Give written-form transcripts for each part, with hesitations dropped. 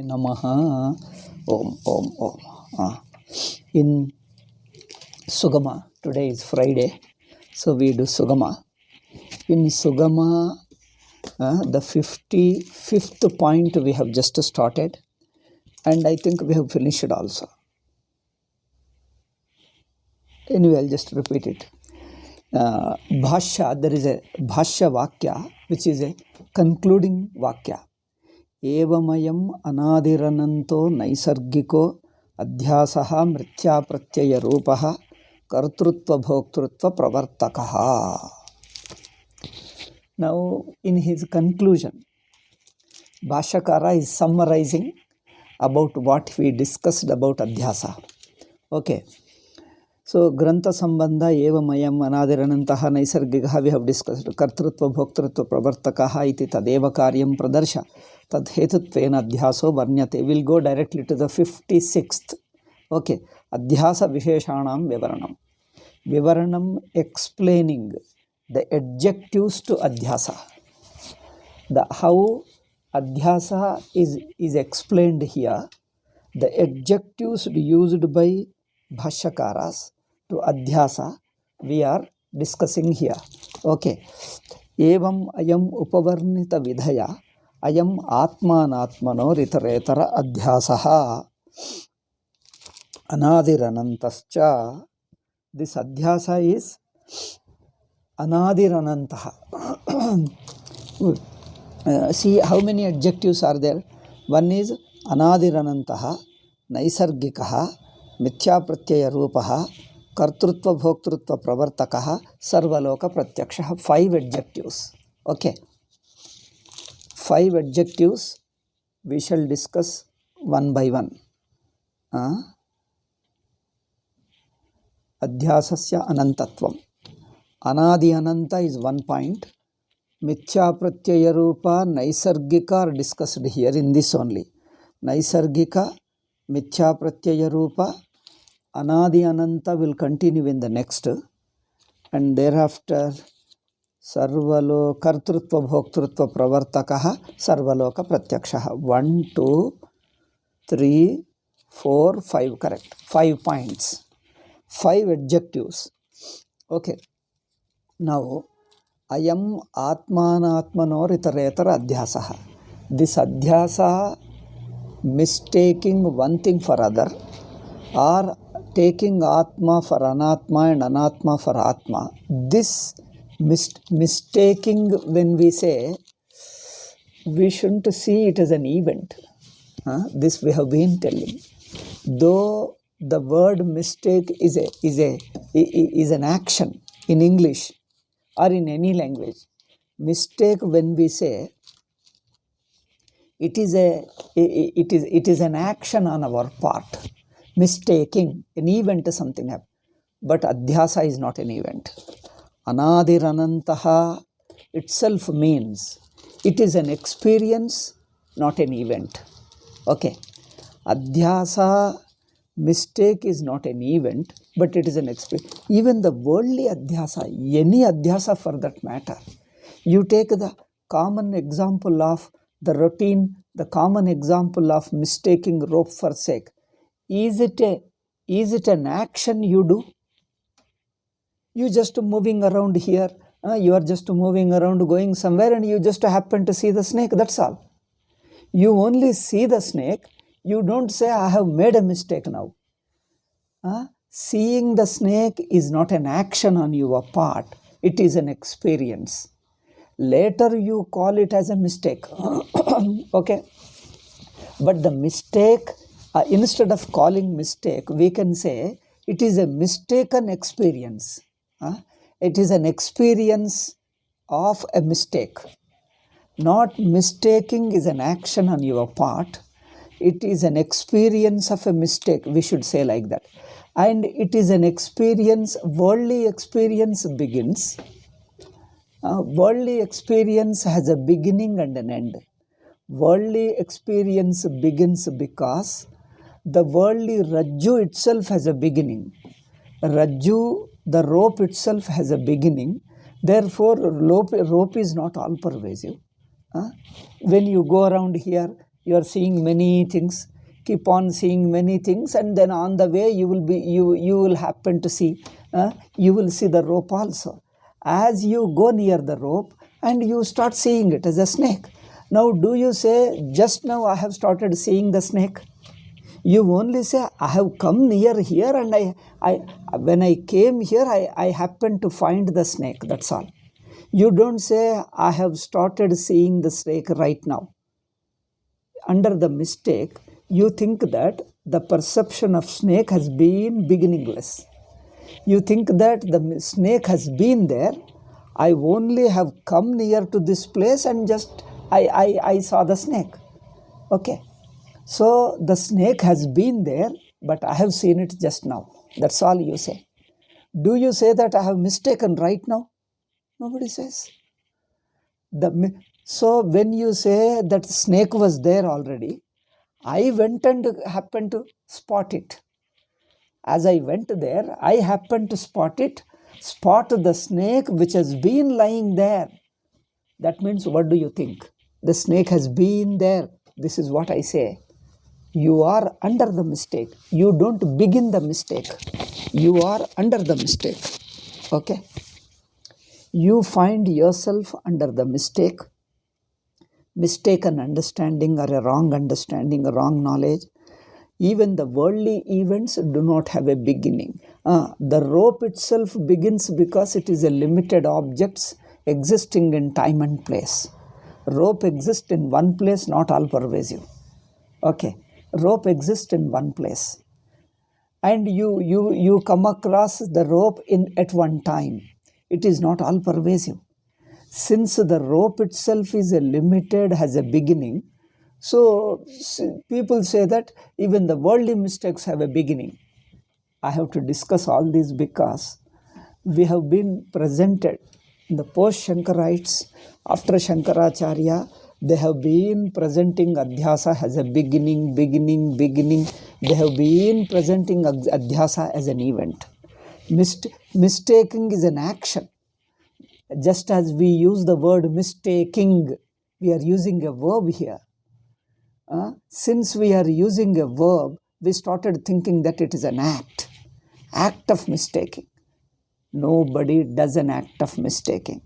Namaha. Om. In Sugama, today is Friday, so we do Sugama. In Sugama, the 55th point we have just started, and I think we have finished also. Anyway, I'll just repeat it. Bhashya, there is a Bhashya Vakya, which is a concluding Vakya. Evamayam anadirananto naisargiko adhyasaha mritya pratyaya rupaha kartrutva bhoktrutva pravartakaha. Now, in his conclusion, Bhashyakara is summarizing about what we discussed about Adhyasa. Okay. So, Grantha Sambandha Evamayam Anadiranantaha Naisargikaha we have discussed. Kartrutva Bhoktrutva Pravartakaha iti tadeva karyam pradarsha tad hetutvena adhyaso varnyate. We'll go directly to the 56th. Okay. Adhyasa Visheshanam Vivaranam. Vivaranam explaining the adjectives to Adhyasa. How Adhyasa is explained here. The adjectives used by Bhashyakaras to Adhyasa we are discussing here. Okay. Evam ayam upavarnita vidhaya ayam atmanatmano ritaretara adhyasaha anadiranantascha. This Adhyasa is anadiranantaha. See how many adjectives are there. One is anadiranantaha, naisargikaha, mithya pratyaya rupaha, kartrutva bhoktrutva pravartakaha, sarvaloka pratyakshaha. 5 adjectives. Okay. 5 adjectives we shall discuss one by one. Adhyasasya anantatvam. Anadi ananta is 1 point. Mithya pratyaya rupa, naisargika are discussed here in this only. Naisargika, mithya pratyaya rupa, anadi ananta will continue in the next, and thereafter sarvalo kartrutva bhoktrutva pravartakaha sarvaloka pratyakshaha. 1, 2, 3, 4, 5, correct. 5 points. 5 adjectives. Okay. Now, ayam atmanatmano ritaretara adhyasaha. This adhyasa, mistaking one thing for other, or taking atma for anatma and anatma for atma. This mistaking, when we say, we shouldn't see it as an event. This we have been telling. Though the word mistake is an action in English or in any language. Mistake, when we say, it is an action on our part. Mistaking, an event is something happen. But Adhyasa is not an event. Anadiranantaha itself means it is an experience, not an event. Okay. Adhyasa, mistake is not an event, but it is an experience. Even the worldly Adhyasa, any Adhyasa for that matter. You take the common example of the routine, the common example of mistaking rope for sake. Is it an action you do? You just moving around here, you are just moving around going somewhere and you just happen to see the snake, that's all. You only see the snake, you don't say, I have made a mistake now. Seeing the snake is not an action on your part, it is an experience. Later you call it as a mistake. Okay. But the mistake, instead of calling mistake, we can say it is a mistaken experience. It is an experience of a mistake. Not mistaking is an action on your part. It is an experience of a mistake, we should say like that. And it is an experience, worldly experience begins. Worldly experience has a beginning and an end. Worldly experience begins because the worldly Rajju itself has a beginning. Rajju, the rope itself has a beginning. Therefore, rope is not all pervasive. When you go around here, You are seeing many things. Keep on seeing many things, and then on the way you will happen to see, you will see the rope also. As you go near the rope and you start seeing it as a snake. Now, do you say, just now I have started seeing the snake? You only say, I have come near here, and when I came here, I happened to find the snake. That's all. You don't say, I have started seeing the snake right now. Under the mistake, you think that the perception of snake has been beginningless. You think that the snake has been there. I only have come near to this place and just I saw the snake. Okay. So the snake has been there, but I have seen it just now. That's all you say. Do you say that I have mistaken right now? Nobody says. So when you say that snake was there already, I went and happened to spot it. As I went there, I happened to spot the snake which has been lying there. That means, what do you think? The snake has been there. This is what I say. You are under the mistake. You don't begin the mistake. You are under the mistake. Okay? You find yourself under the mistake, mistaken understanding or a wrong understanding, a wrong knowledge. Even the worldly events do not have a beginning. The rope itself begins because it is a limited object existing in time and place. Rope exists in one place, not all pervasive. Okay. Rope exists in one place. And you come across the rope at one time. It is not all pervasive. Since the rope itself is a limited, has a beginning, so people say that even the worldly mistakes have a beginning. I have to discuss all this because we have been presented in the post-Shankarites, after Shankaracharya, they have been presenting Adhyasa as a beginning. They have been presenting Adhyasa as an event. Mistaking is an action. Just as we use the word mistaking, we are using a verb here. Since we are using a verb, we started thinking that it is an act of mistaking. Nobody does an act of mistaking.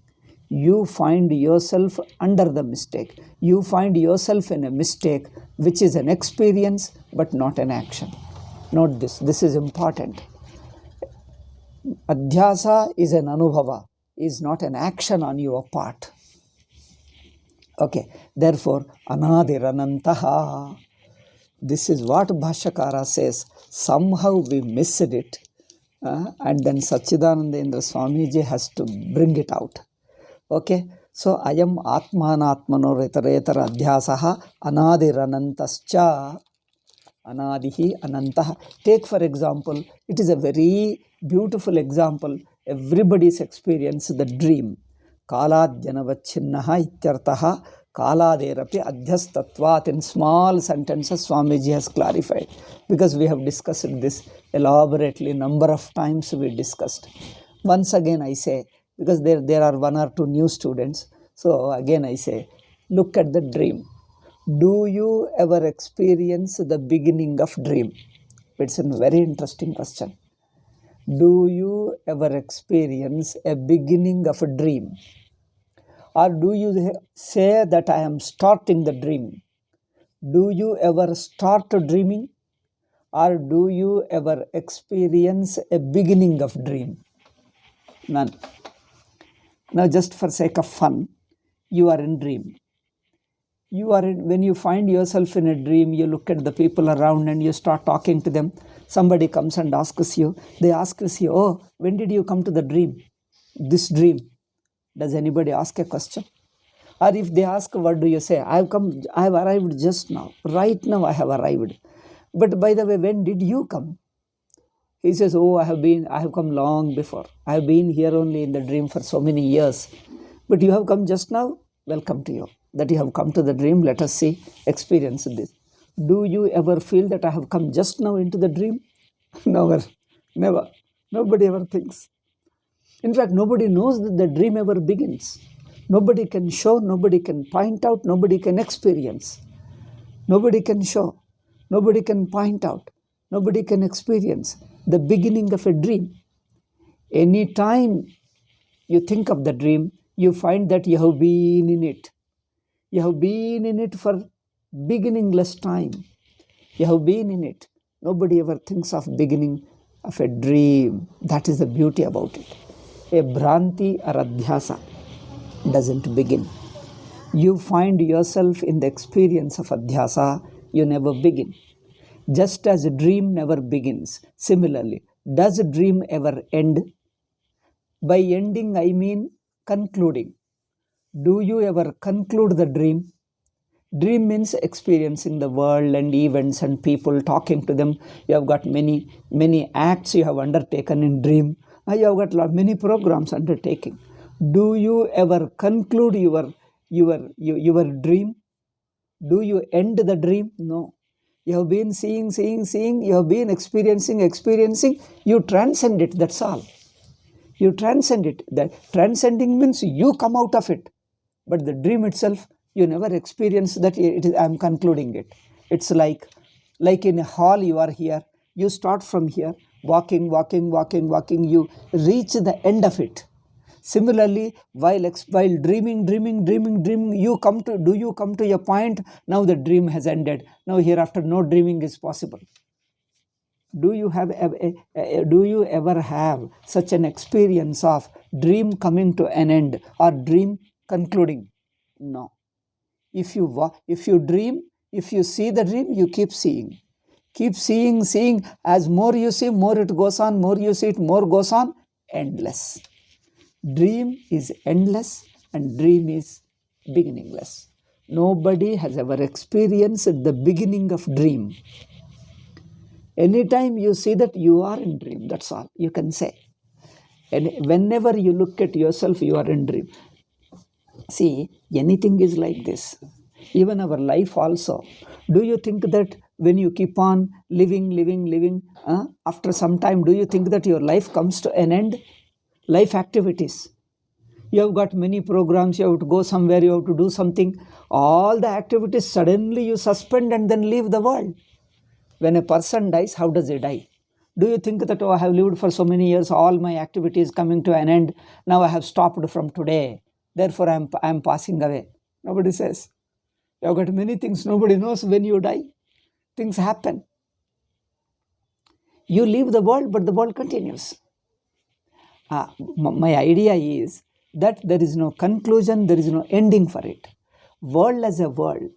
You find yourself under the mistake. You find yourself in a mistake, which is an experience but not an action. Note this. This is important. Adhyasa is an anubhava, is not an action on your part. Okay. Therefore, anadiranantaha. This is what Bhashyakara says. Somehow we missed it. And then Sachidanandendra Swamiji has to bring it out. Okay, so ayam atmanatmano retaretara adhyasaha anadiranantascha anadihi anantaha. Take for example, it is a very beautiful example. Everybody's experience the dream. Kaladhyanavachinnaha ityartaha kaladerapi adhyastatvat. In small sentences, Swamiji has clarified. Because we have discussed this elaborately, number of times we discussed. Once again I say, because there are one or two new students, so again I say, look at the dream. Do you ever experience the beginning of dream? It's a very interesting question. Do you ever experience a beginning of a dream? Or do you say that I am starting the dream? Do you ever start dreaming? Or do you ever experience a beginning of dream? None. Now, just for sake of fun, you are in dream. When you find yourself in a dream, you look at the people around and you start talking to them. Somebody comes and asks you, they ask you, oh, when did you come to the dream? This dream. Does anybody ask a question? Or if they ask, what do you say? I have arrived just now. Right now I have arrived. But by the way, when did you come? He says, oh, I have come long before. I have been here only in the dream for so many years. But you have come just now? Welcome to you. That you have come to the dream, let us see, experience this. Do you ever feel that I have come just now into the dream? Never. Nobody ever thinks. In fact, nobody knows that the dream ever begins. Nobody can show, nobody can point out, nobody can experience. Nobody can show. Nobody can point out. Nobody can experience the beginning of a dream. Any time you think of the dream, you find that you have been in it. You have been in it for beginningless time. You have been in it. Nobody ever thinks of beginning of a dream. That is the beauty about it. A Bhranti or Adhyasa doesn't begin. You find yourself in the experience of Adhyasa, you never begin. Just as a dream never begins, similarly, does a dream ever end? By ending, I mean concluding. Do you ever conclude the dream? Dream means experiencing the world and events and people, talking to them. You have got many acts you have undertaken in dream. You have got many programs undertaking. Do you ever conclude your dream? Do you end the dream? No. You have been seeing. You have been experiencing. You transcend it. That's all. You transcend it. That transcending means you come out of it. But the dream itself, you never experience that I am concluding it. It's like in a hall you are here. You start from here, walking. You reach the end of it. Similarly, while dreaming, you come to a point, now the dream has ended. Now hereafter no dreaming is possible. Do you ever have such an experience of dream coming to an end or dream concluding? No. If you dream, if you see the dream, you keep seeing. Keep seeing. As more you see, more it goes on. More you see it, more goes on. Endless. Dream is endless and dream is beginningless. Nobody has ever experienced the beginning of dream. Anytime you see that, you are in dream. That's all you can say. And whenever you look at yourself, you are in dream. See, anything is like this. Even our life also. Do you think that when you keep on living, after some time, do you think that your life comes to an end? Life activities. You have got many programs, you have to go somewhere, you have to do something. All the activities suddenly you suspend and then leave the world. When a person dies, how does he die? Do you think that, I have lived for so many years, all my activities coming to an end, now I have stopped from today, therefore I am passing away? Nobody says. You have got many things, nobody knows when you die. Things happen. You leave the world, but the world continues. My idea is that there is no conclusion, there is no ending for it. World as a world,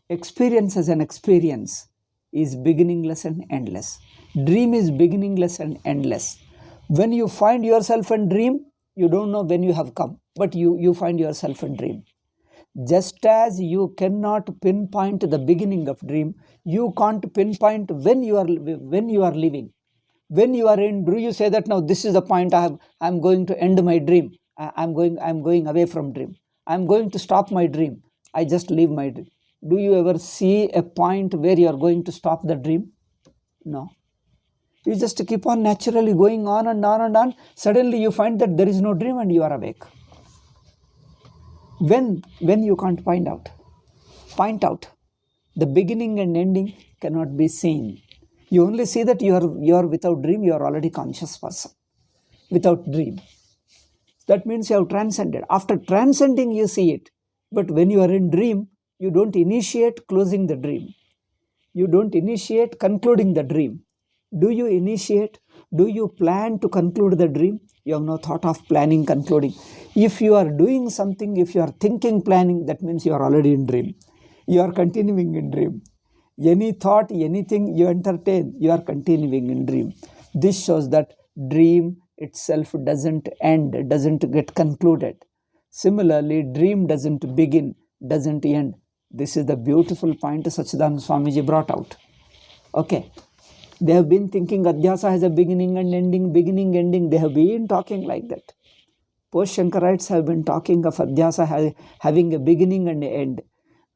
experience as an experience is beginningless and endless. Dream is beginningless and endless. When you find yourself in dream, you don't know when you have come, but you find yourself in dream. Just as you cannot pinpoint the beginning of dream, you can't pinpoint when you are living. When you are in, do you say that now this is the point I'm going to end my dream. I'm going away from dream. I'm going to stop my dream. I just leave my dream. Do you ever see a point where you are going to stop the dream? No. You just keep on naturally going on and on and on. Suddenly you find that there is no dream and you are awake. When you can't point out. The beginning and ending cannot be seen. You only see that you are without dream, you are already conscious person. Without dream. That means you have transcended. After transcending, you see it. But when you are in dream, you don't initiate closing the dream. You don't initiate concluding the dream. Do you initiate? Do you plan to conclude the dream? You have no thought of planning, concluding. If you are doing something, if you are thinking, planning, that means you are already in dream. You are continuing in dream. Any thought, anything you entertain, you are continuing in dream. This shows that dream itself doesn't end, doesn't get concluded. Similarly, dream doesn't begin, doesn't end. This is the beautiful point Sachidananda Swamiji brought out. Okay. They have been thinking Adhyasa has a beginning and ending, beginning, ending. They have been talking like that. Post-Shankarites have been talking of Adhyasa having a beginning and an end.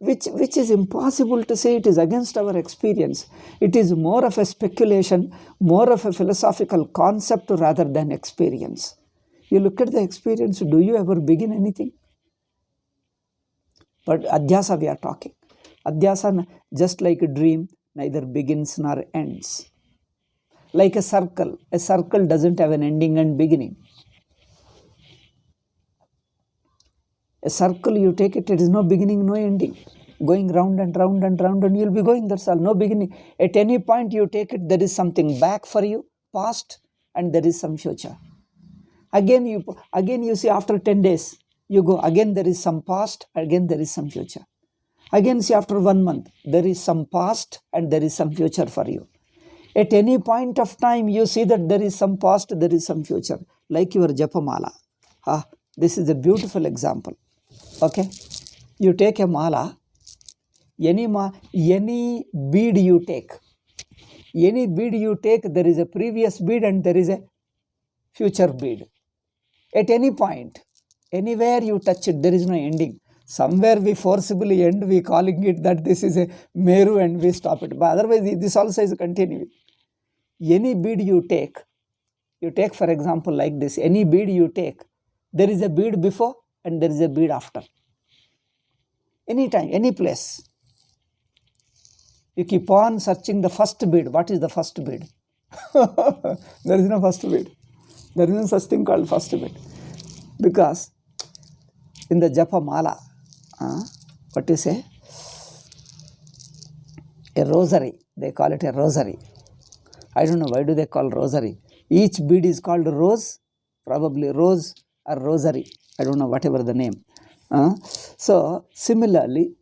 Which is impossible to say. It is against our experience. It is more of a speculation, more of a philosophical concept rather than experience. You look at the experience, do you ever begin anything? But Adhyasa we are talking. Adhyasa, just like a dream, neither begins nor ends. Like a circle doesn't have an ending and beginning. A circle, you take it, it is no beginning, no ending. Going round and round and round, and you'll be going, that's all, no beginning. At any point you take it, there is something back for you, past, and there is some future. Again you see, after 10 days, you go, again there is some past, again there is some future. Again, see, after 1 month, there is some past and there is some future for you. At any point of time, you see that there is some past, there is some future. Like your Japamala. This is a beautiful example. Okay? You take a mala, any bead you take, there is a previous bead and there is a future bead. At any point, anywhere you touch it, there is no ending. Somewhere we forcibly end, we calling it that this is a meru and we stop it. But otherwise, this also is continuing. Any bead you take for example like this, any bead you take, there is a bead before and there is a bead after. Anytime, any place. You keep on searching the first bead. What is the first bead? There is no first bead. There is no such thing called first bead. Because in the Japa Mala, what you say? A rosary. They call it a rosary. I don't know why do they call rosary. Each bead is called rose, probably rose or rosary. I don't know, whatever the name. So, similarly,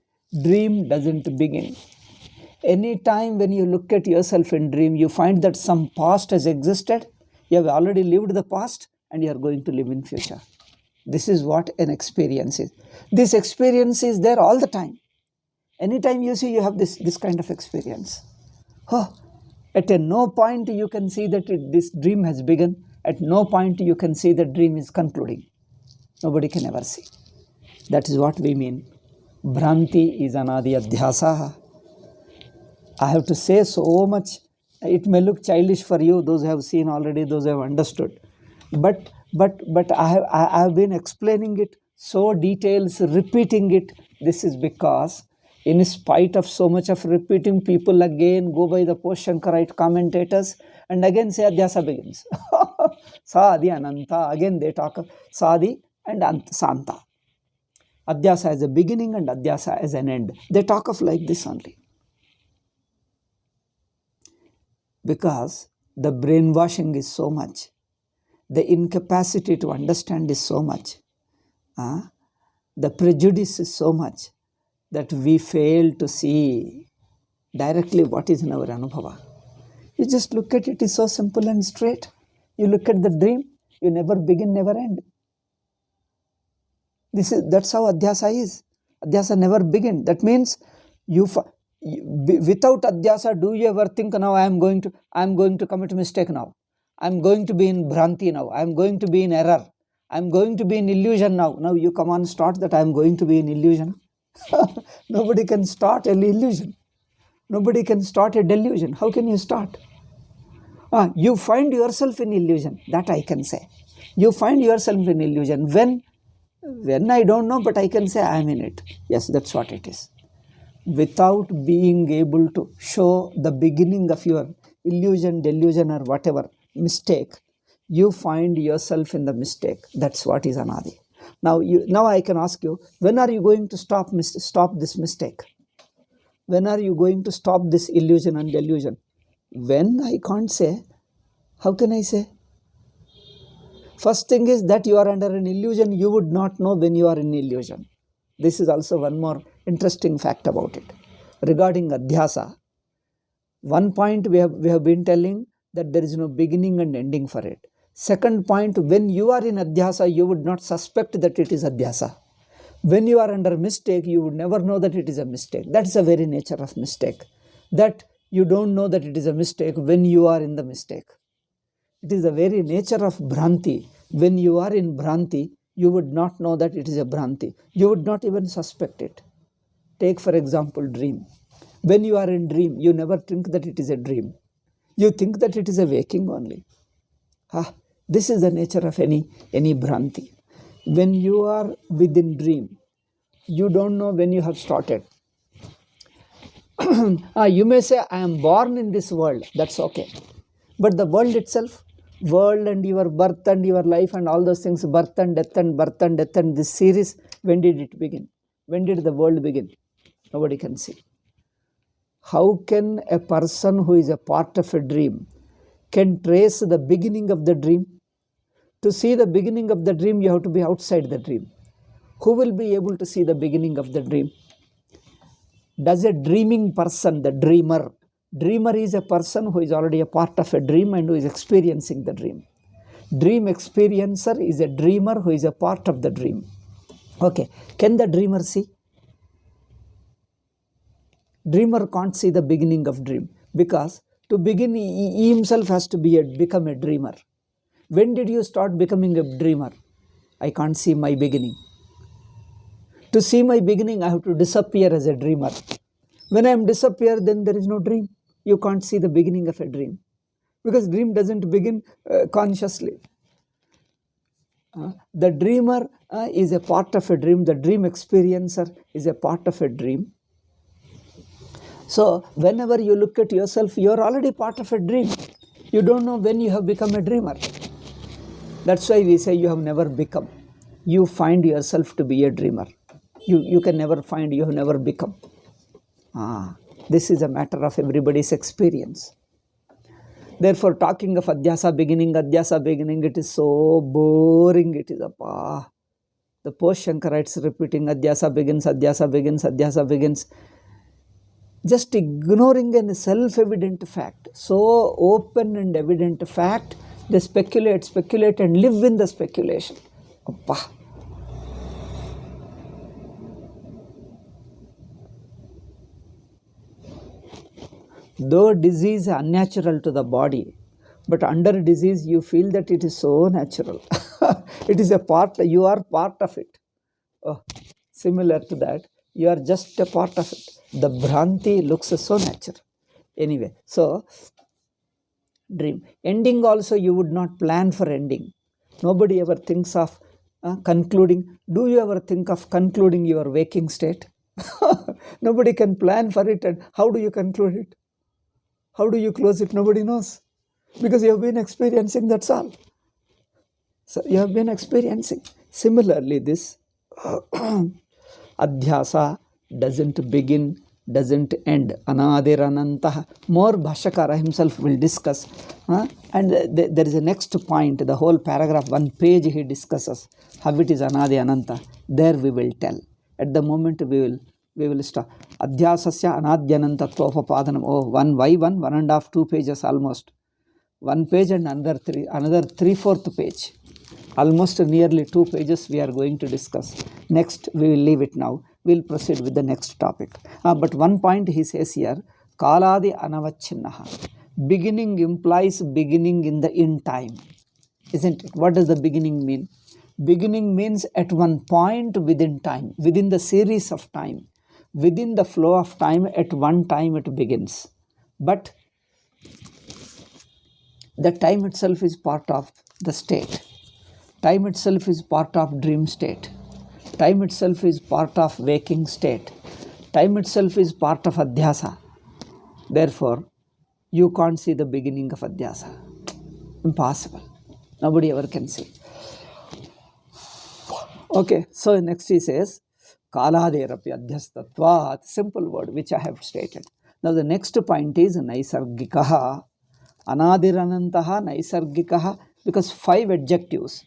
dream doesn't begin. Any time when you look at yourself in dream, you find that some past has existed. You have already lived the past and you are going to live in future. This is what an experience is. This experience is there all the time. Anytime you see, you have this kind of experience. At no point you can see that this dream has begun. At no point you can see that dream is concluding. Nobody can ever see. That is what we mean. Bhranti is anadi adhyasa. I have to say so much. It may look childish for you, those who have seen already, those who have understood. But I have been explaining it so details, repeating it. This is because in spite of so much of repeating, people again go by the post-Shankarite commentators and again say Adhyasa begins. Sadi Ananta, again they talk of Sadi and Santa. Adhyasa as a beginning and Adhyasa as an end. They talk of like this only. Because the brainwashing is so much, the incapacity to understand is so much, the prejudice is so much, that we fail to see directly what is in our anubhava. You just look at it, it is so simple and straight. You look at the dream, you never begin, never end. That's how Adhyasa is. Adhyasa never begin. That means without Adhyasa, do you ever think, now I am going to commit a mistake now. I am going to be in Bhranti now. I am going to be in error. I am going to be in illusion now. Now you come on, start that I am going to be in illusion. Nobody can start an illusion. Nobody can start a delusion. How can you start? You find yourself in illusion. That I can say. You find yourself in illusion. When I don't know, but I can say I am in it. Yes, that's what it is. Without being able to show the beginning of your illusion, delusion or whatever mistake, you find yourself in the mistake. That's what is anadi. Now I can ask you, when are you going to stop this mistake? When are you going to stop this illusion and delusion? When I can't say, how can I say? First thing is that you are under an illusion, you would not know when you are in illusion. This is also one more interesting fact about it. Regarding Adhyasa, one point we have been telling that there is no beginning and ending for it. Second point, when you are in Adhyasa, you would not suspect that it is Adhyasa. When you are under mistake, you would never know that it is a mistake. That is the very nature of mistake. That you don't know that it is a mistake when you are in the mistake. It is the very nature of Bhranti. When you are in Bhranti, you would not know that it is a Bhranti. You would not even suspect it. Take for example dream. When you are in dream, you never think that it is a dream. You think that it is a waking only. This is the nature of any Bhranti. When you are within dream, you don't know when you have started. You may say, I am born in this world. That's okay. But the world itself, world and your birth and your life and all those things, birth and death and birth and death and this series, when did it begin? When did the world begin? Nobody can see. How can a person who is a part of a dream can trace the beginning of the dream? To see the beginning of the dream, you have to be outside the dream. Who will be able to see the beginning of the dream? Does a dreaming person, the dreamer is a person who is already a part of a dream and who is experiencing the dream. Dream experiencer is a dreamer who is a part of the dream. Okay, can the dreamer see? Dreamer can't see the beginning of dream, because to begin, he himself has to become a dreamer. When did you start becoming a dreamer? I can't see my beginning. To see my beginning, I have to disappear as a dreamer. When I am disappeared, then there is no dream. You can't see the beginning of a dream, because dream doesn't begin consciously. The dreamer is a part of a dream. The dream experiencer is a part of a dream. So whenever you look at yourself, you are already part of a dream. You don't know when you have become a dreamer. That's why we say you have never become. You find yourself to be a dreamer. You can never find, you have never become. This is a matter of everybody's experience. Therefore, talking of Adhyasa beginning, it is so boring. It is the post Shankarites repeating Adhyasa begins, Adhyasa begins, Adhyasa begins. Just ignoring a self-evident fact, so open and evident fact, they speculate and live in the speculation. Though disease is unnatural to the body, but under disease you feel that it is so natural. It is a part, you are part of it. Similar to that, you are just a part of it. The Bhranti looks so natural. Anyway, so dream. Ending also, you would not plan for ending. Nobody ever thinks of concluding. Do you ever think of concluding your waking state? Nobody can plan for it. And how do you conclude it? How do you close it? Nobody knows. Because you have been experiencing, that's all. So you have been experiencing. Similarly, this Adhyasa doesn't begin, doesn't end. Anadiranaantah. More Bhashyakara himself will discuss. And there is a next point, the whole paragraph, one page he discusses how it is Anadi Ananta. There we will tell. At the moment we will start. Adhyasasya Anadyanantatva Upapadanam. One by one, 1.5, 2 pages almost. 1 page and another 3/4 page. Almost nearly 2 pages we are going to discuss. Next, we will leave it now. We will proceed with the next topic. But one point he says here, Kaladi Anavachinnaha. Beginning implies beginning in time. Isn't it? What does the beginning mean? Beginning means at one point within time, within the series of time, within the flow of time, at one time it begins. But the time itself is part of the state. Time itself is part of dream state. Time itself is part of waking state. Time itself is part of Adhyasa. Therefore, you can't see the beginning of Adhyasa. Impossible. Nobody ever can see. Okay, so next he says, Kaladerapi Adhyastatvat, simple word which I have stated. Now the next point is Naisargikaha, Anadiranantaha, Naisargikaha, because 5 adjectives.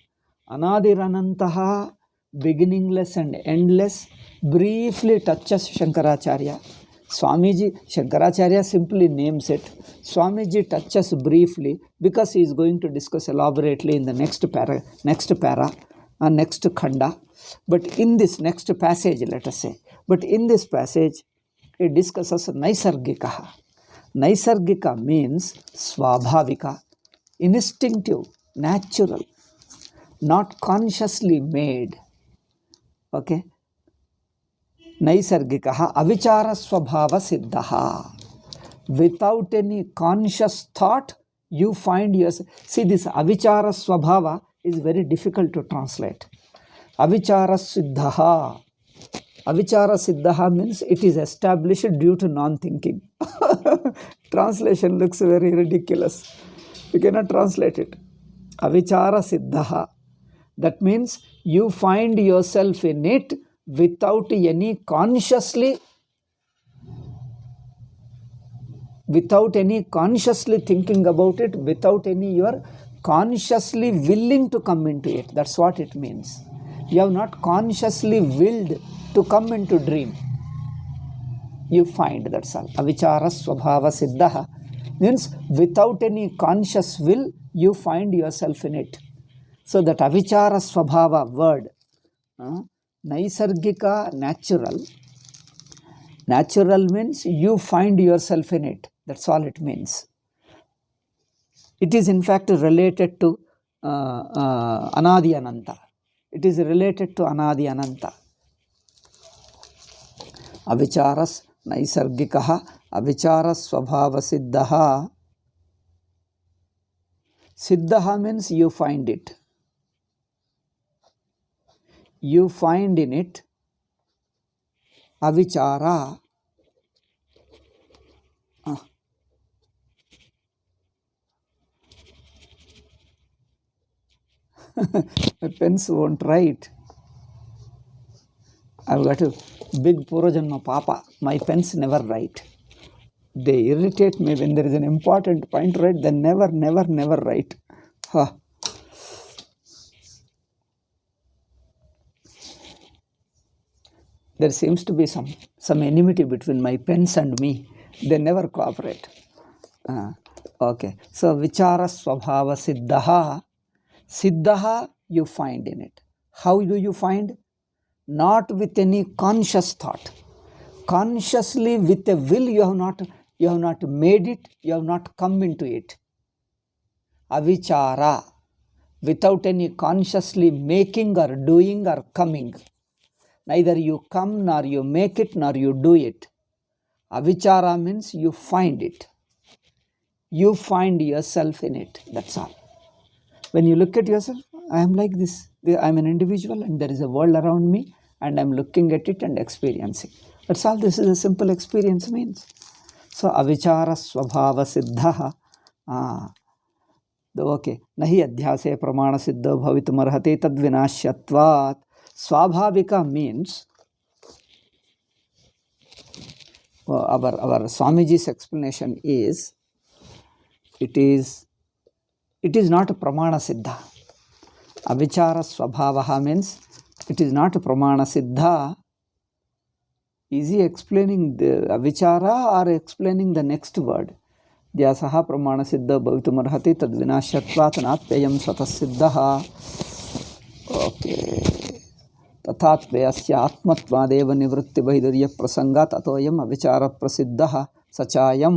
Anadiranantaha, beginningless and endless, briefly touches Shankaracharya. Swamiji, Shankaracharya simply names it. Swamiji touches briefly because he is going to discuss elaborately in the next para, next khanda. But in this next passage, let us say, but in this passage, it discusses Naisargikaha. Naisargika means Swabhavika, instinctive, natural, not consciously made. Okay? Naisargikaha avichara swabhava siddhaha. Without any conscious thought, you find yourself. See, this avichara swabhava is very difficult to translate. Avichara siddhaha. Avichara siddha means it is established due to non-thinking. Translation looks very ridiculous. You cannot translate it. Avichara siddha. That means you find yourself in it without any consciously thinking about it, without any you are consciously willing to come into it. That's what it means. You have not consciously willed to come into dream. You find, that's all. Avichara swabhava siddha means without any conscious will, you find yourself in it. So that avichara swabhava word, naisargika, natural. Natural means you find yourself in it. That's all it means. It is in fact related to Anadi Ananta. It is related to Anadi Ananta. Avicharas naisargikaha, avicharas swabhava siddhaha. Siddhaha means you find it. You find in it. Avichara. My pens won't write. I've got a big Purajanma Papa. My pens never write. They irritate me when there is an important point, right? They never write. Huh. There seems to be some enmity between my pens and me. They never cooperate. Okay. So, vichara swabhava siddhaha. Siddhaha you find in it. How do you find? Not with any conscious thought. Consciously with a will you have not made it, you have not come into it. Avichara, without any consciously making or doing or coming. Neither you come nor you make it nor you do it. Avichara means you find it. You find yourself in it. That's all. When you look at yourself, I am like this. I am an individual and there is a world around me and I am looking at it and experiencing. That's all this is a simple experience means. So, avichara swabhava siddha. Okay. Nahi adhyase pramana siddha bhavitum arhate tad vinashyatvat. Swabhavika means, our Swamiji's explanation is, it is not a pramana siddha. Avichara swabhavaha means it is not a pramana siddha. Is he explaining the avichara or explaining the next word? Adhyasaha pramana siddha bhavitum arhati tad vinashyatvat natpeyam satas siddhaha. Okay. Tathatvayasya atmatvadeva nivritti bhaidarya prasangat atoyam avichara prasiddhaha sachayam.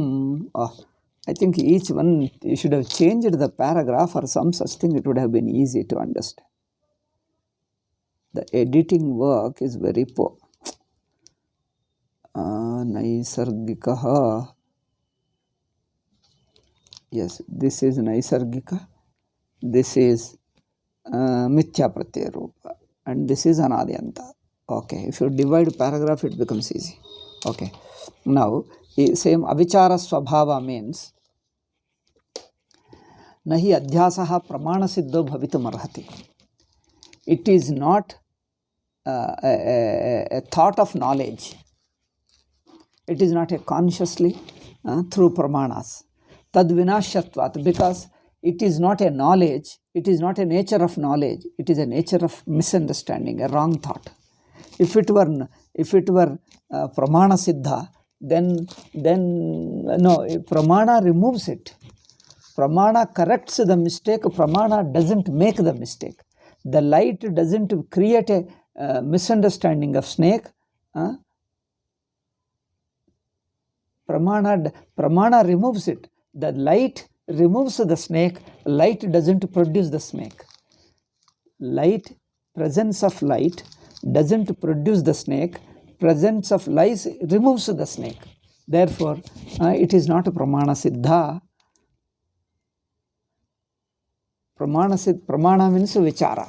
I think each one, you should have changed the paragraph or some such thing, it would have been easy to understand. The editing work is very poor. Naisargikaha. Yes, this is Naisargika. This is Mithya Pratyaya Rupa. And this is Anadyanta. Okay, if you divide paragraph, it becomes easy. Okay, now, same avichara swabhava means, nahi adhyasaha pramana siddho bhavitum arhati. It is not a thought of knowledge. It is not a consciously through pramanas. Tad vinashyatvat, because it is not a knowledge, it is not a nature of knowledge, it is a nature of misunderstanding, a wrong thought. If it were pramana siddha, then no, pramana removes it. Pramana corrects the mistake, pramana doesn't make the mistake. The light doesn't create a misunderstanding of snake. Pramana removes it. The light removes the snake, light doesn't produce the snake. Light, presence of light doesn't produce the snake, presence of light removes the snake. Therefore, it is not a pramana siddha. Pramana means vichara.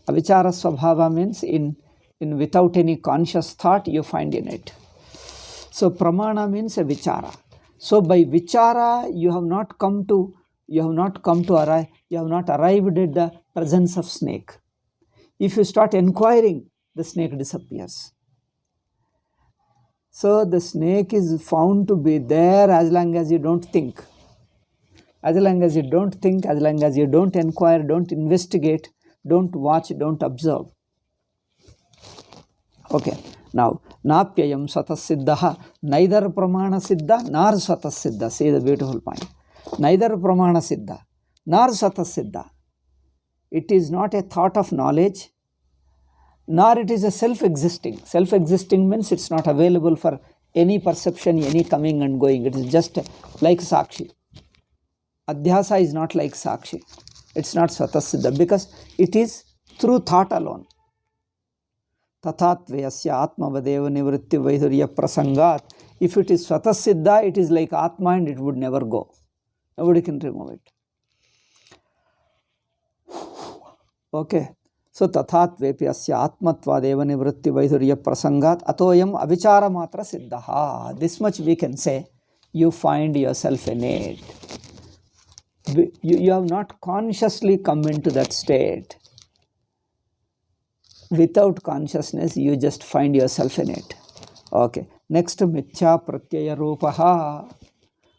Avichara swabhava means in without any conscious thought, you find in it. So pramana means a vichara. So by vichara, you have not arrived at the presence of snake. If you start inquiring, the snake disappears. So the snake is found to be there as long as you don't think. As long as you don't think, as long as you don't inquire, don't investigate, don't watch, don't observe. Okay, now, napyayam swatasiddha, neither pramana siddha nor swatasiddha. See the beautiful point. Neither pramana siddha nor swatasiddha. It is not a thought of knowledge, nor it is a self-existing. Self-existing means it's not available for any perception, any coming and going. It is just like Sakshi. Adhyasa is not like Sakshi. It's not Swatasiddha because it is through thought alone. Tathatvayasya atmavadeva nivritti vaidurya prasangat. If it is Swatasiddha, it is like Atma and it would never go. Nobody can remove it. Okay. So tathatvepyasya atmatvadeva nivritti vaidurya prasangat atoyam avichara matra siddhaha. This much we can say. You find yourself in it. You have not consciously come into that state. Without consciousness, you just find yourself in it. Okay. Next, mithya pratyaya rupaha.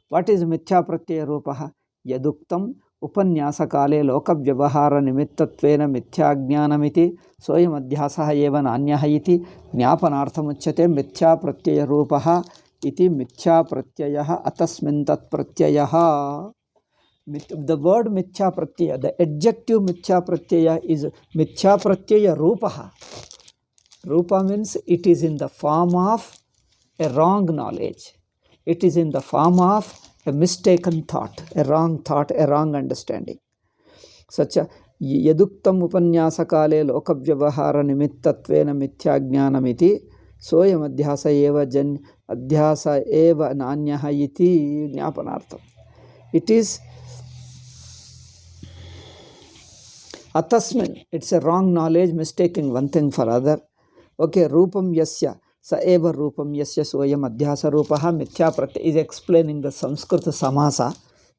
What is mithya pratyaya rupaha? Yaduktam upanyasa kale loka vyavahara nimittattvena mithya jnanamiti soyam adhyasaha eva nanyaha iti jnapanarthamuchyate mithya pratyaya rupaha iti mithya pratyayaha atasmin tat pratyayaha. The word mithya pratyaya, the adjective mithya pratyaya is mithya pratyaya rupaha. Rupa means it is in the form of a wrong knowledge. It is in the form of a mistaken thought, a wrong understanding. Such a yaduktam upanyasa kale lokavyavahara nimittattvena mithya jnanamiti soyam adhyasa eva nanyaha iti jnapanartham. It is atasmin, it's a wrong knowledge, mistaking one thing for other. Okay, rupam yasya, sa eva rupam yasya soyam adhyasa rupaha mithya pratyaya is explaining the Sanskrit samasa.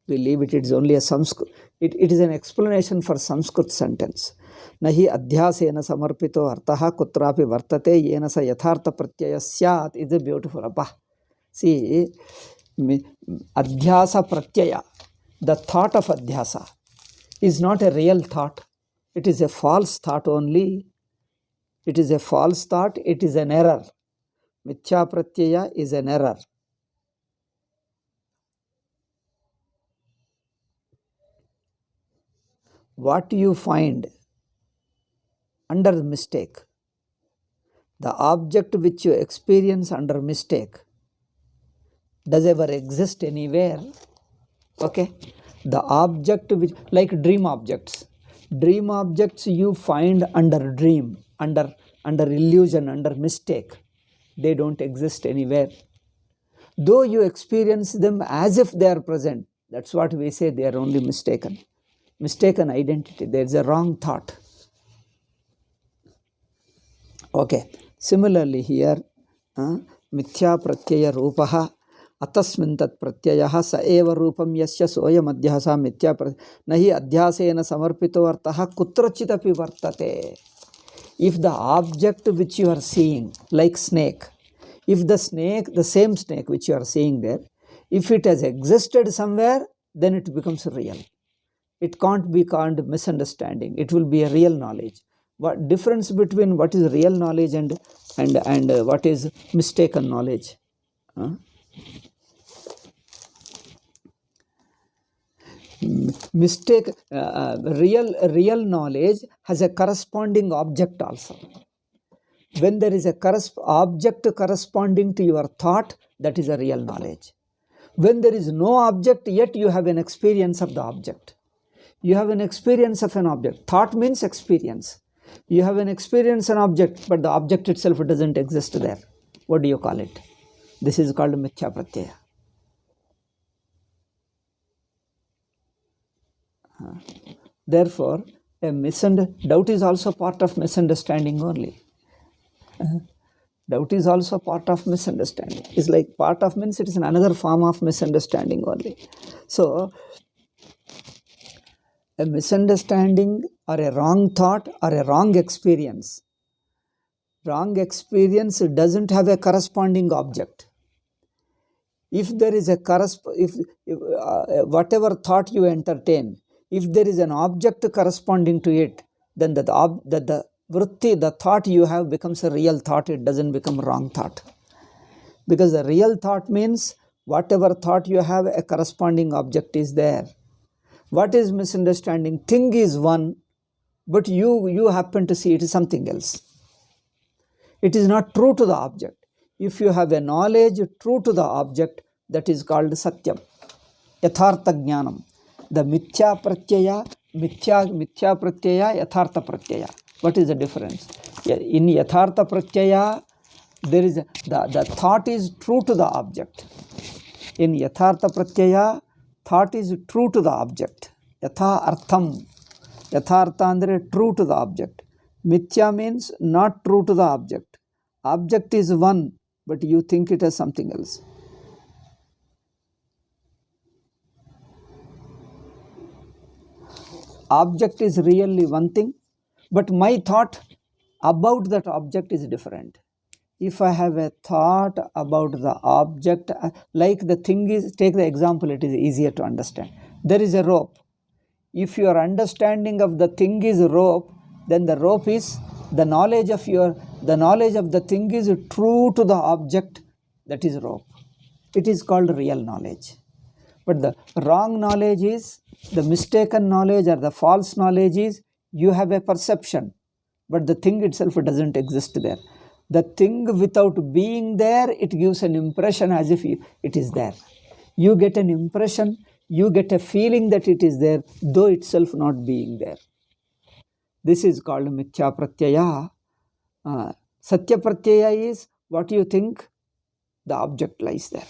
We leave it, it's only a Sanskrit. It is an explanation for Sanskrit sentence. Nahi adhyasena samarpito artaha kutrapi vartate yena sa yathartha pratyaya syat is a beautiful abha. See, adhyasa pratyaya, the thought of adhyasa is not a real thought. It is a false thought only. It is a false thought. It is an error. Mithya pratyaya is an error. What you find under mistake, the object which you experience under mistake, does ever exist anywhere? Okay. The object which, like dream objects you find under dream, under illusion, under mistake. They don't exist anywhere. Though you experience them as if they are present, that's what we say, they are only mistaken identity. There is a wrong thought. Okay. Similarly here, mithya pratyaya rupaha atasmin tat pratyayaha sa eva rupam yasya soyam adhyasa mithya pratyaya nahi adhyasena samarpito artaha kutrachitapi vartate. If the object which you are seeing, like snake, if the same snake which you are seeing there, if it has existed somewhere, then it becomes real. It can't be called misunderstanding. It will be a real knowledge. What difference between what is real knowledge and what is mistaken knowledge? Real knowledge has a corresponding object also. When there is a object corresponding to your thought, that is a real knowledge. When there is no object, yet you have an experience of the object. You have an experience of an object. Thought means experience. You have an experience of an object, but the object itself doesn't exist there. What do you call it? This is called mithya pratyaya. Therefore, doubt is also part of misunderstanding only. Doubt is also part of misunderstanding. It's like part of means it is another form of misunderstanding only. So, a misunderstanding or a wrong thought or a wrong experience doesn't have a corresponding object. If there is a whatever thought you entertain, if there is an object corresponding to it, then the vritti, the thought you have becomes a real thought. It doesn't become wrong thought. Because the real thought means whatever thought you have, a corresponding object is there. What is misunderstanding? Thing is one, but you happen to see it is something else. It is not true to the object. If you have a knowledge true to the object, that is called satyam, yathartha jnanam. The mithya pratyaya, yathartha pratyaya. What is the difference? In yathartha pratyaya, there is the thought is true to the object. In yathartha pratyaya, thought is true to the object. Yatha artham. Yathartha andre true to the object. Mithya means not true to the object. Object is one, but you think it as something else. Object is really one thing, but my thought about that object is different. If I have a thought about the object, like the thing is, take the example, it is easier to understand. There is a rope. If your understanding of the thing is rope, then the rope is the knowledge of the thing is true to the object, that is rope. It is called real knowledge. But the wrong knowledge is, the mistaken knowledge or the false knowledge is, you have a perception, but the thing itself doesn't exist there. The thing without being there, it gives an impression as if it is there. You get an impression, you get a feeling that it is there, though itself not being there. This is called mithya pratyaya. Satya pratyaya is what you think, the object lies there.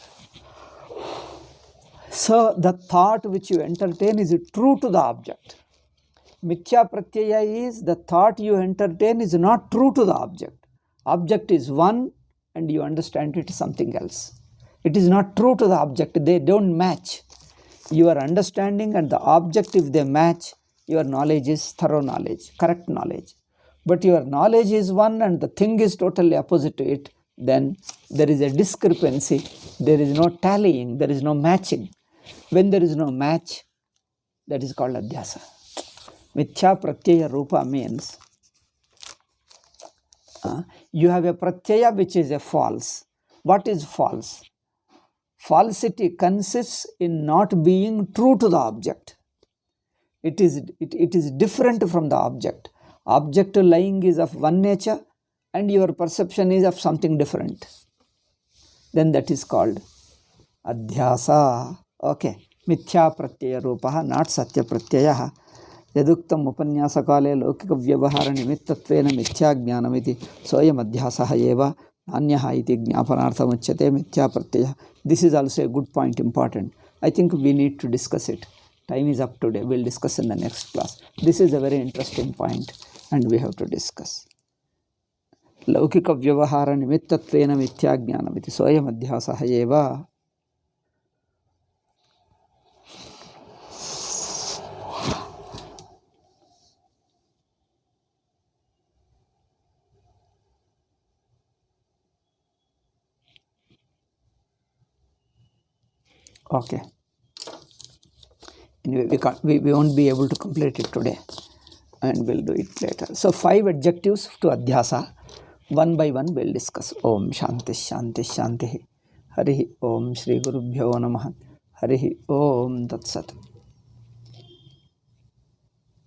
So the thought which you entertain is true to the object. Mithya pratyaya is the thought you entertain is not true to the object. Object is one and you understand it is something else. It is not true to the object. They don't match. Your understanding and the object, if they match, your knowledge is thorough knowledge, correct knowledge. But your knowledge is one and the thing is totally opposite to it, then there is a discrepancy. There is no tallying. There is no matching. When there is no match, that is called adhyasa. Mithya pratyaya rupa means you have a pratyaya which is a false. What is false? Falsity consists in not being true to the object. It is different from the object. Object lying is of one nature and your perception is of something different. Then that is called adhyasa. Okay. Mithya pratyaya rupaha, not satya pratyaya. Yaduktam upanyasakale lokika vyavahara nimittattvena mithya jnanamiti soyam adhyasaha eva anyaha iti jnapanartham uchyate mithya pratyaya. This is also a good point, important. I think we need to discuss it. Time is up today. We'll discuss in the next class. This is a very interesting point and we have to discuss. Laukika vyavahara nimittattvena mithya jnanamiti soyam adhyasaha eva. Okay. Anyway, we won't be able to complete it today and we'll do it later. So 5 adjectives to adhyasa. One by one we'll discuss. Om Shanti Shanti Shanti. Harihi Om Shri Gurubhyo Namaha. Harihi Om Tat Sat.